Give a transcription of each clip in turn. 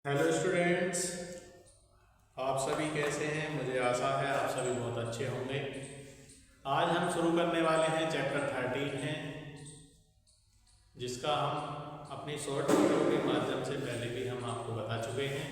Hello students, आप सभी कैसे हैं। मुझे आशा है आप सभी बहुत अच्छे होंगे। आज हम शुरू करने वाले हैं चैप्टर 13 है, जिसका हम अपनी शॉर्ट वीडियो के माध्यम से पहले भी हम आपको बता चुके हैं,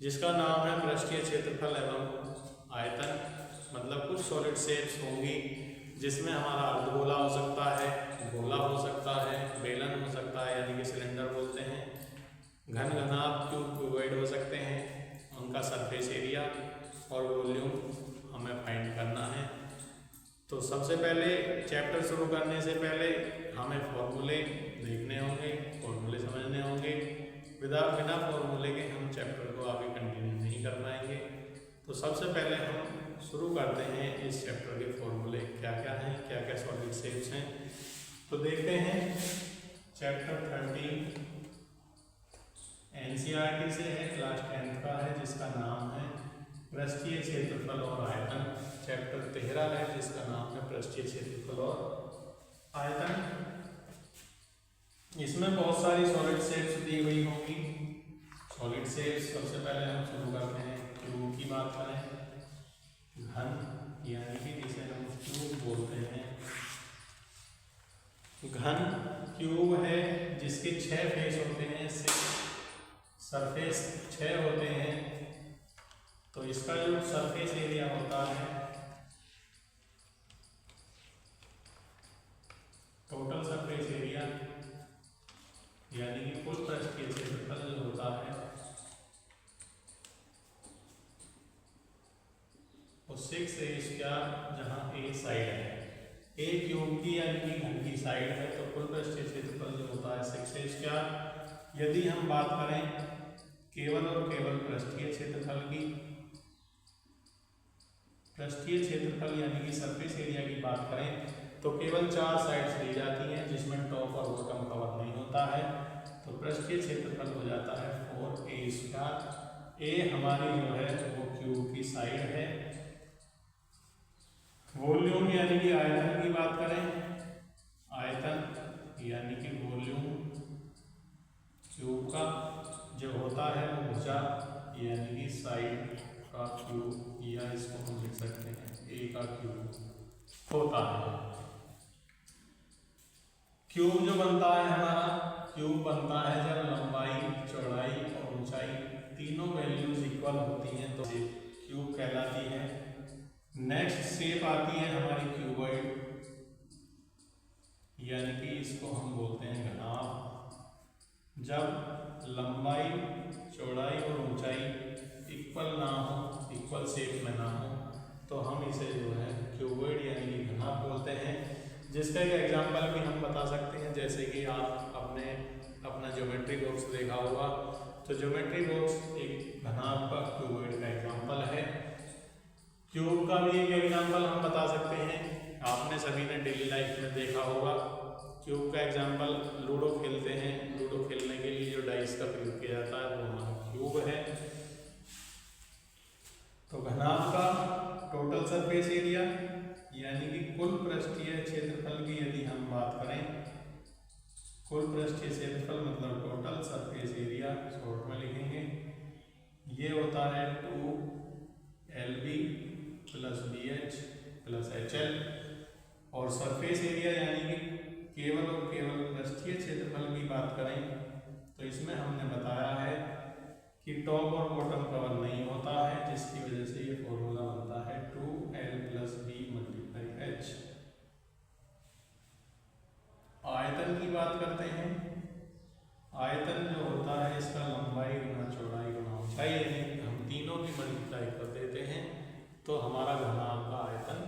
जिसका नाम है पृष्ठीय क्षेत्रफल एवं आयतन। मतलब कुछ सॉलिड शेप्स होंगी जिसमें हमारा अर्धगोला हो सकता है, गोला हो सकता है, बेलन हो सकता है यानी कि सिलेंडर बोलते हैं, घन घनाभ क्यूब क्यूबॉइड हो सकते हैं, उनका सरफेस एरिया और वॉल्यूम हमें फाइंड करना है। तो सबसे पहले चैप्टर शुरू करने से पहले हमें फॉर्मूले देखने होंगे, फॉर्मूले समझने होंगे। बिना फॉर्मूले के हम चैप्टर को आगे कंटिन्यू नहीं कर पाएंगे। तो सबसे पहले हम शुरू करते हैं इस चैप्टर के फॉर्मूले क्या क्या हैं, क्या क्या सॉलिड शेप्स हैं। तो देखते हैं चैप्टर 13 एनसीईआरटी से है, क्लास 10th का है, जिसका नाम है पृष्ठीय क्षेत्रफल और आयतन। चैप्टर 13 है जिसका नाम है पृष्ठीय क्षेत्रफल और आयतन। इसमें बहुत सारी सॉलिड शेप्स दी हुई होंगी। सॉलिड शेप्स सबसे पहले हम शुरू करते हैं क्यूब की बात करें। घन यानी कि जिसे हम क्यूब बोलते हैं, घन क्यूब है जिसके 6 फेस होते हैं, सरफेस 6 होते हैं। तो इसका जो सरफेस एरिया होता है, टोटल सरफेस एरिया यानी कि कुल पृष्ठीय क्षेत्रफल जो होता है, वो 6a², जहाँ a साइड है, a क्यूब की यानी कि घन की साइड है, तो कुल पृष्ठीय क्षेत्रफल जो होता है 6a²। यदि हम बात करें केवल और केवल पृष्ठीय क्षेत्रफल की, पृष्ठीय क्षेत्रफल यानी कि सरफेस एरिया की बात करें, तो केवल 4 साइड्स दी जाती हैं जिसमें टॉप और बॉटम कवर नहीं होता है। तो पृष्ठीय क्षेत्रफल हो जाता है 4a²। ए हमारी जो है वो क्यूब की साइड है। वॉल्यूम यानी कि आयतन की बात करें, आयतन यानी कि वॉल्यूम क्यूब का जो होता है वो भुजा यानी कि साइड का क्यूब, या इसको हम लिख सकते हैं ए का क्यूब होता है। क्यूब जो बनता है हमारा, क्यूब बनता है जब लंबाई, चौड़ाई और ऊंचाई तीनों वैल्यूज इक्वल होती हैं तो क्यूब कहलाती है। नेक्स्ट शेप आती है हमारी क्यूबॉइड, यानी कि इसको हम बोलते हैं घनाभ। जब लंबाई, चौड़ाई और ऊंचाई इक्वल ना हो, इक्वल शेप में ना हो, तो हम इसे जो है क्यूबॉइड यानी कि घनाभ बोलते हैं। जिसका एक एग्जांपल भी हम बता सकते हैं, जैसे कि आप अपना ज्योमेट्री बॉक्स देखा होगा, तो ज्योमेट्री बॉक्स एक घनाभ का क्यूबॉइड का एग्जांपल है। क्यूब का भी एक एग्जांपल हम बता सकते हैं, आपने सभी ने डेली लाइफ में देखा होगा। क्यूब का एग्जांपल लूडो खेलते हैं, लूडो खेलने के लिए जो डाइस का प्रयोग किया जाता है वो हमारा क्यूब है। तो घनाभ का टोटल सरफेस एरिया यानी कि कुल पृष्ठीय क्षेत्रफल की यदि हम बात करें, कुल पृष्ठीय क्षेत्रफल मतलब टोटल सरफेस एरिया, शॉर्ट में लिखेंगे, ये होता है 2LB + BH + HL। और सरफेस एरिया यानी कि केवल और केवल पृष्ठीय क्षेत्रफल की बात करें, तो इसमें हमने बताया है कि टॉप और बॉटम कवर नहीं होता है, जिसकी वजह से ये फॉर्मूला बनता है 2L + B × H। आयतन की बात करते हैं। आयतन जो होता है इसका लंबाई गुना चौड़ाई गुना ऊंचाई, यानी हम तीनों की मल्टीप्लाई कर देते हैं तो हमारा घनाभ का आयतन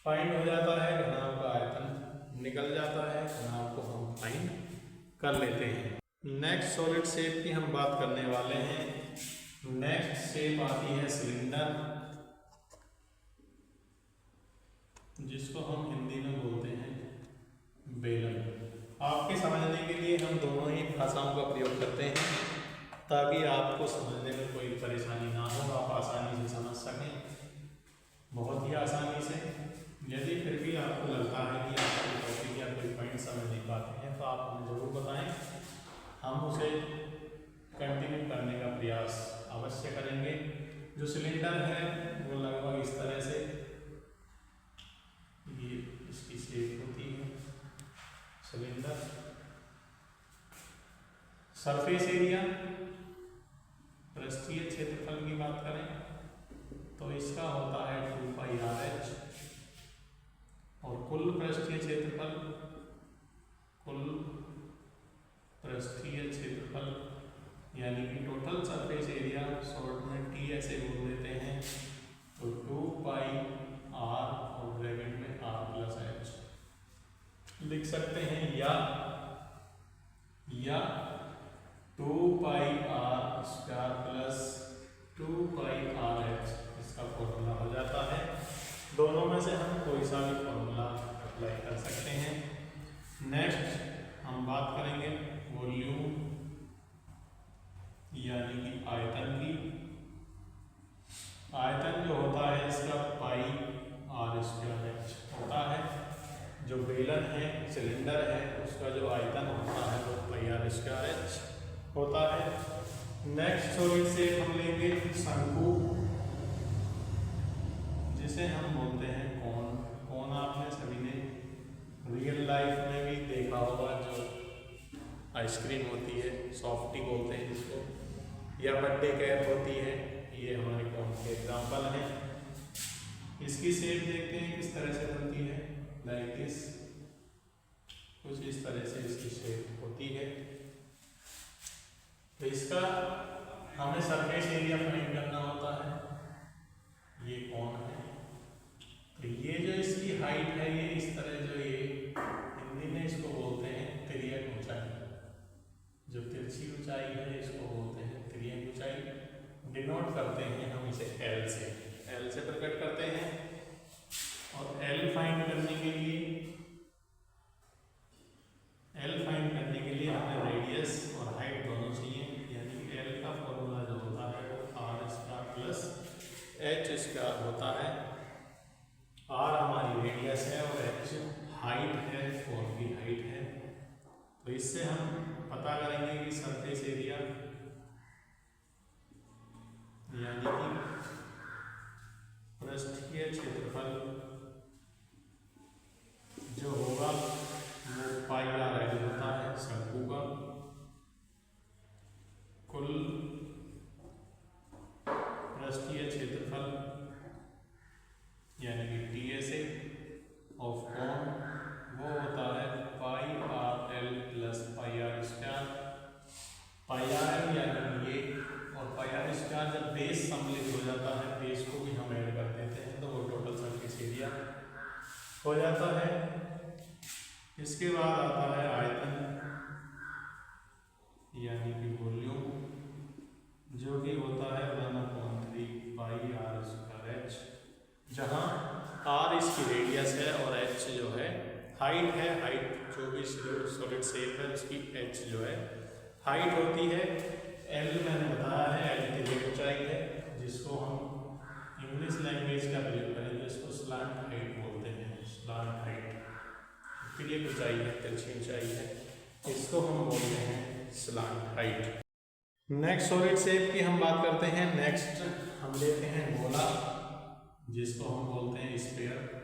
फाइंड हो जाता है। घनाभ का आयतन निकल जाता है, घनाभ को हम फाइंड कर लेते हैं। नेक्स्ट सॉलिड शेप की हम बात करने वाले हैं। नेक्स्ट शेप आती है सिलेंडर, जिसको हम हिंदी में बोलते हैं बेलन। आपके समझने के लिए हम दोनों ही भाषाओं का प्रयोग करते हैं ताकि आपको समझने में कोई परेशानी ना हो, आप आसानी से समझ सकें, बहुत ही आसानी से। यदि फिर भी आपको लगता है कि आपकी टॉपिक या कोई पॉइंट समझ नहीं पाते हैं तो आप हमें ज़रूर बताएं, हम उसे कंटिन्यू जो सिलेंडर है वो लगभग इस तरह से, ये इसकी शेप होती है सिलेंडर। सरफेस एरिया, पृष्ठीय क्षेत्रफल की बात करें तो इसका होता है 2πRh, और कुल पृष्ठीय क्षेत्रफल, कुल पृष्ठीय क्षेत्रफल यानी कि टोटल सरफेस एरिया, शॉर्ट में टी ऐसे बोल देते हैं, तो 2πr और ब्रैकेट में r+h लिख सकते हैं, या 2πr² + 2πRh इसका फॉर्मूला हो जाता है। दोनों में से हम कोई सा भी फॉर्मूला अप्लाई कर सकते हैं। नेक्स्ट हम बात करेंगे वॉल्यूम यानी कि आयतन की। आयतन जो होता है इसका πr² होता है। जो बेलन है, सिलेंडर है, उसका जो आयतन होता है वो πr² होता है। नेक्स्ट सॉलिड से हम लेंगे शंकु, जिसे हम बोलते हैं कोन। कोन आपने सभी ने रियल लाइफ में भी देखा होगा, जो आइसक्रीम होती है, सॉफ्टी बोलते हैं जिसको, या बर्थडे कैप होती है, ये हमारे कोन के एग्जाम्पल हैं। इसकी शेप देखते हैं किस तरह से बनती है, लाइक दिस, कुछ इस तरह से इसकी शेप होती है। तो इसका हमें सरफेस एरिया फाइंड करना होता है। ये कोन है, तो ये जो इसकी हाइट है, ये इस तरह, जो ये हिंदी में इसको बोलते हैं तिर्यक ऊंचाई। जो तिरछी ऊंचाई है इसको बोलते हैं तिर्यक ऊंचाई। डिनोट करते हैं हम इसे L से, L से प्रकट करते हैं। और L फाइंड करने के लिए हमें रेडियस और हाइट दोनों चाहिए, यानी L का फॉर्मूला जो होता है वो r² + h² होता है। r हमारी रेडियस है और h हाइट है, कोन की हाइट है। तो इससे हम पता करेंगे कि सरफेस एरिया यानी कि पृष्ठीय क्षेत्रफल जो होगा वो πr होता है शंकु का। कुल पृष्ठीय क्षेत्रफल यानी कि TA ऑफ कोन वो होता है πrl + πr²। πrl यानी ये, और πr² जब बेस सम्मिलित हो जाता है, बेस को भी हम ऐड कर देते हैं, तो वो टोटल सरफेस एरिया हो जाता है। इसके बाद आता है आयतन यानी कि वॉल्यूम, जो कि होता है 1/3πr²h, जहाँ r इसकी रेडियस है और h जो है हाइट है। हाइट जो भी सॉलिड शेप है उसकी h जो है हाइट होती है। L मैंने बताया है, L तिर्यक ऊंचाई है, जिसको हम इंग्लिश लैंग्वेज का प्रयोग करें तो इसको स्लांट हाइट बोलते हैं। स्लांट हाइट तिर्यक ऊंचाई है, तिरछी ऊंचाई है, इसको हम बोलते हैं slant height. Next solid shape की हम बात करते हैं। नेक्स्ट हम लेते हैं गोला, जिसको हम बोलते हैं स्फीयर।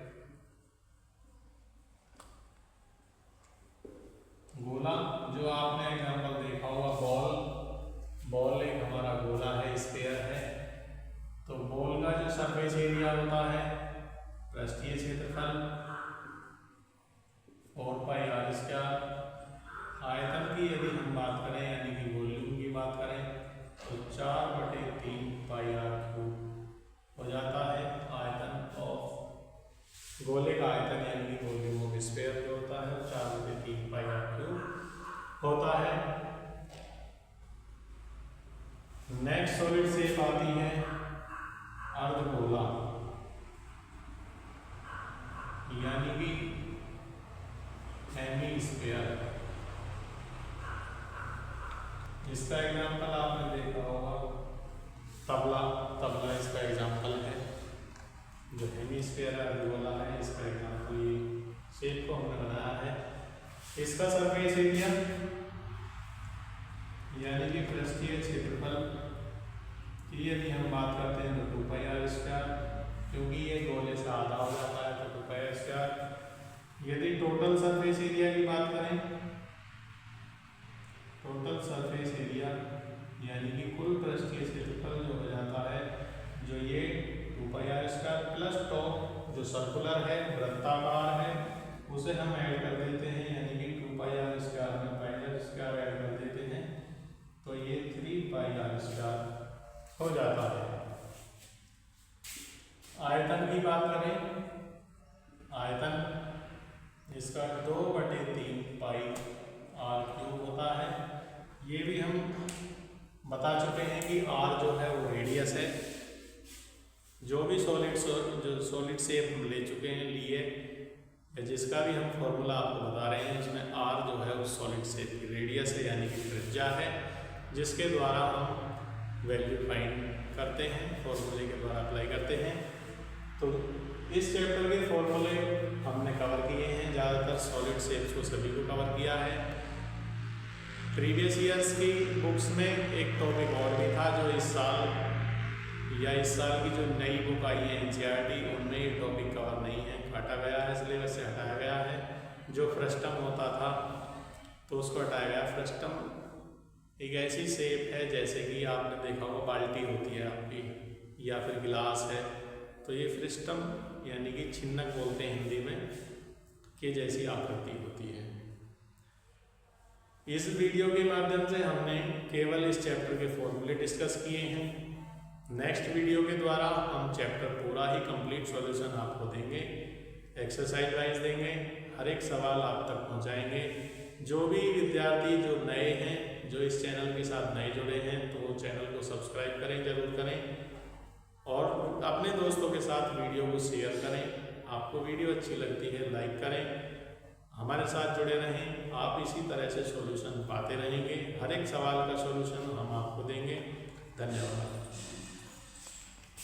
गोला जो आपने एग्जांपल देखा होगा, बॉल एक हमारा गोला है, स्फीयर है। तो बॉल का जो सरफेस एरिया होता है, पृष्ठीय क्षेत्रफल 4πr²। आयतन की यदि हम बात करें यानी कि वॉल्यूम की बात करें तो 4/3πr³ हो जाता है आयतन ऑफ गोले का आयतन, यानी कि वॉल्यूम ऑफ स्फीयर जो होता है 4/3πr³ होता है। नेक्स्ट सॉलिड शेप आती है अर्धगोला, यानी कि हेमीस्फीयर। इसका एग्जाम्पल आपने देखा होगा, तबला इसका एग्जाम्पल है। जो हेमीस्फीयर अर्धगोला है, इसका एग्जाम्पल ये शेप को हमने बनाया है। इसका सरफेस एरिया यानी कि पृष्ठीय क्षेत्रफल कि यदि हम बात करते हैं तो 2πr², क्योंकि ये गोले से आधा हो जाता है तो 2πr²। यदि टोटल सरफेस एरिया की बात करें, टोटल सरफेस एरिया यानी कि कुल पृष्ठीय क्षेत्रफल जो हो जाता है, जो ये 2πr² प्लस टॉप जो सर्कुलर है, वृत्ताकार है, उसे हम ऐड कर देते हैं, यानी कि 2πr² में πr² ऐड कर देते हैं तो ये 3πr² हो जाता है। आयतन की बात करें, आयतन इसका 2/3 पाई r³ होता है। ये भी हम बता चुके हैं कि r जो है वो रेडियस है। जो भी सॉलिड शेप हम ले चुके हैं, लिए जिसका भी हम फॉर्मूला आपको बता रहे हैं, उसमें r जो है उस सॉलिड शेप की रेडियस है, यानी कि त्रिज्या है, जिसके द्वारा हम वैल्यू फाइंड करते हैं, फॉर्मूले के द्वारा अप्लाई करते हैं। तो इस चैप्टर के फॉर्मूले हमने कवर किए हैं, ज़्यादातर सॉलिड शेप्स को सभी को कवर किया है। प्रीवियस ईयर्स की बुक्स में एक टॉपिक और भी था जो इस साल की जो नई बुक आई है NCERT, उनमें ये टॉपिक कवर नहीं है, काटा गया है, सिलेबस से हटाया गया है। जो फ्रस्टम होता था तो उसको हटाया गया। फ्रस्टम एक ऐसी शेप है जैसे कि आपने देखा होगा बाल्टी होती है आपकी, या फिर गिलास है, तो ये फ्रस्टम यानी कि छिन्नक बोलते हैं हिंदी में, के जैसी आकृति होती है। इस वीडियो के माध्यम से हमने केवल इस चैप्टर के फॉर्मूले डिस्कस किए हैं। नेक्स्ट वीडियो के द्वारा हम चैप्टर पूरा ही कंप्लीट सॉल्यूशन आपको देंगे, एक्सरसाइज वाइज देंगे, हर एक सवाल आप तक पहुंचाएंगे। जो भी विद्यार्थी जो नए हैं, जो इस चैनल के साथ नए जुड़े हैं, तो चैनल को सब्सक्राइब करें, जरूर करें और अपने दोस्तों के साथ वीडियो को शेयर करें। आपको वीडियो अच्छी लगती है लाइक करें, हमारे साथ जुड़े रहें। आप इसी तरह से सॉल्यूशन पाते रहेंगे, हर एक सवाल का सॉल्यूशन हम आपको देंगे। धन्यवाद।